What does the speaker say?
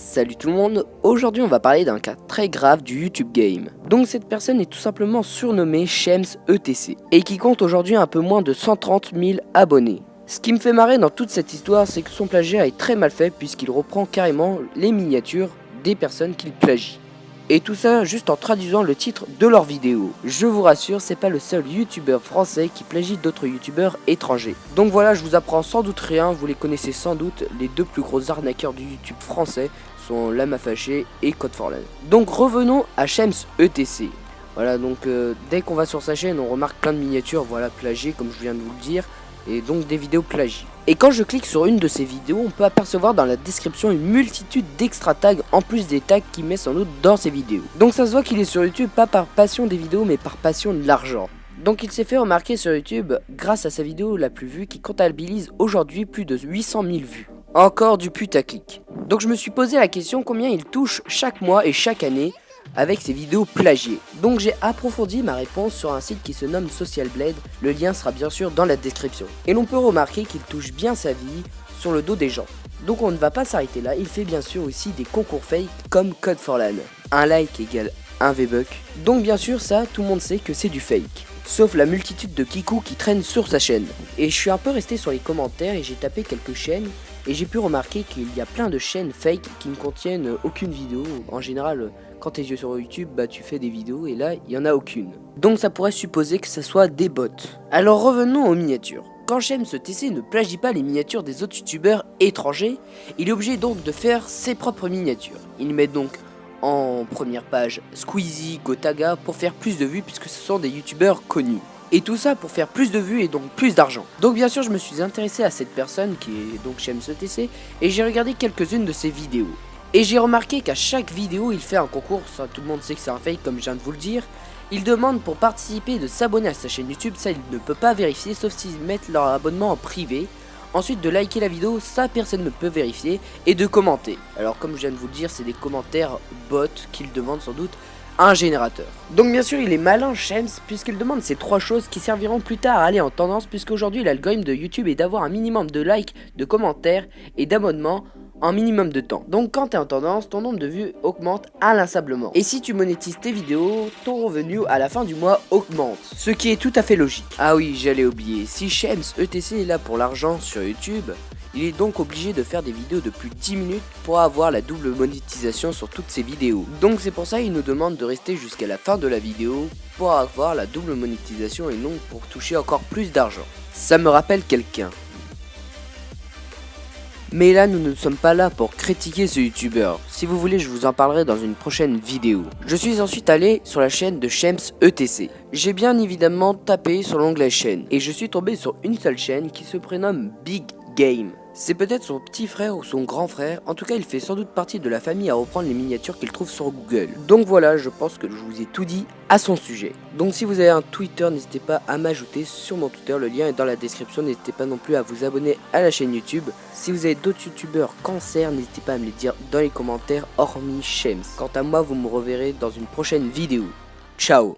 Salut tout le monde, aujourd'hui on va parler d'un cas très grave du YouTube Game. Donc cette personne est tout simplement surnommée Shems ETC et qui compte aujourd'hui un peu moins de 130 000 abonnés. Ce qui me fait marrer dans toute cette histoire, c'est que son plagiat est très mal fait puisqu'il reprend carrément les miniatures des personnes qu'il plagie. Et tout ça juste en traduisant le titre de leur vidéo. Je vous rassure, c'est pas le seul youtubeur français qui plagie d'autres youtubeurs étrangers. Donc voilà, je vous apprends sans doute rien, vous les connaissez sans doute, les deux plus gros arnaqueurs du YouTube français sont Lama Fâché et Code for Land. Donc revenons à Shems ETC. Voilà, donc dès qu'on va sur sa chaîne, on remarque plein de miniatures, voilà, plagiées comme je viens de vous le dire, et donc des vidéos plagiées. Et quand je clique sur une de ces vidéos, on peut apercevoir dans la description une multitude d'extra tags en plus des tags qu'il met sans doute dans ses vidéos. Donc ça se voit qu'il est sur YouTube pas par passion des vidéos mais par passion de l'argent. Donc il s'est fait remarquer sur YouTube grâce à sa vidéo la plus vue qui comptabilise aujourd'hui plus de 800 000 vues. Encore du putaclic. Donc je me suis posé la question combien il touche chaque mois et chaque année avec ses vidéos plagiées. Donc j'ai approfondi ma réponse sur un site qui se nomme Social Blade, le lien sera bien sûr dans la description. Et l'on peut remarquer qu'il touche bien sa vie sur le dos des gens. Donc on ne va pas s'arrêter là, il fait bien sûr aussi des concours fake comme Code for Land. Un like égale un V-Buck. Donc bien sûr ça, tout le monde sait que c'est du fake. Sauf la multitude de kikou qui traînent sur sa chaîne. Et je suis un peu resté sur les commentaires et j'ai tapé quelques chaînes. Et j'ai pu remarquer qu'il y a plein de chaînes fake qui ne contiennent aucune vidéo. En général, quand t'es sur YouTube, tu fais des vidéos et là, il n'y en a aucune. Donc ça pourrait supposer que ce soit des bots. Alors revenons aux miniatures. Quand Shems ETC ne plagie pas les miniatures des autres youtubeurs étrangers, il est obligé donc de faire ses propres miniatures. Il met donc en première page Squeezie, Gotaga pour faire plus de vues puisque ce sont des youtubeurs connus. Et tout ça pour faire plus de vues et donc plus d'argent. Donc bien sûr je me suis intéressé à cette personne qui est donc Shems ETC et j'ai regardé quelques-unes de ses vidéos. Et j'ai remarqué qu'à chaque vidéo il fait un concours, ça tout le monde sait que c'est un fake comme je viens de vous le dire. Il demande pour participer de s'abonner à sa chaîne YouTube, ça il ne peut pas vérifier sauf s'ils mettent leur abonnement en privé. Ensuite de liker la vidéo, ça personne ne peut vérifier, et de commenter. Alors comme je viens de vous le dire, c'est des commentaires bots qu'il demande sans doute un générateur. Donc bien sûr il est malin Shems puisqu'il demande ces trois choses qui serviront plus tard à aller en tendance puisqu'aujourd'hui l'algorithme de YouTube est d'avoir un minimum de likes, de commentaires et d'abonnements en minimum de temps. Donc quand tu es en tendance, ton nombre de vues augmente inlassablement. Et si tu monétises tes vidéos, ton revenu à la fin du mois augmente. Ce qui est tout à fait logique. Ah oui, j'allais oublier, si Shems ETC est là pour l'argent sur YouTube, il est donc obligé de faire des vidéos de plus de 10 minutes pour avoir la double monétisation sur toutes ses vidéos. Donc c'est pour ça qu'il nous demande de rester jusqu'à la fin de la vidéo pour avoir la double monétisation et non pour toucher encore plus d'argent. Ça me rappelle quelqu'un. Mais là nous ne sommes pas là pour critiquer ce youtubeur. Si vous voulez je vous en parlerai dans une prochaine vidéo. Je suis ensuite allé sur la chaîne de Shems ETC. J'ai bien évidemment tapé sur l'onglet chaîne et je suis tombé sur une seule chaîne qui se prénomme Big Game. C'est peut-être son petit frère ou son grand frère, en tout cas il fait sans doute partie de la famille à reprendre les miniatures qu'il trouve sur Google. Donc voilà, je pense que je vous ai tout dit à son sujet. Donc si vous avez un Twitter, n'hésitez pas à m'ajouter sur mon Twitter, le lien est dans la description, n'hésitez pas non plus à vous abonner à la chaîne YouTube. Si vous avez d'autres youtubeurs cancer, n'hésitez pas à me les dire dans les commentaires, hormis Shems. Quant à moi, vous me reverrez dans une prochaine vidéo. Ciao.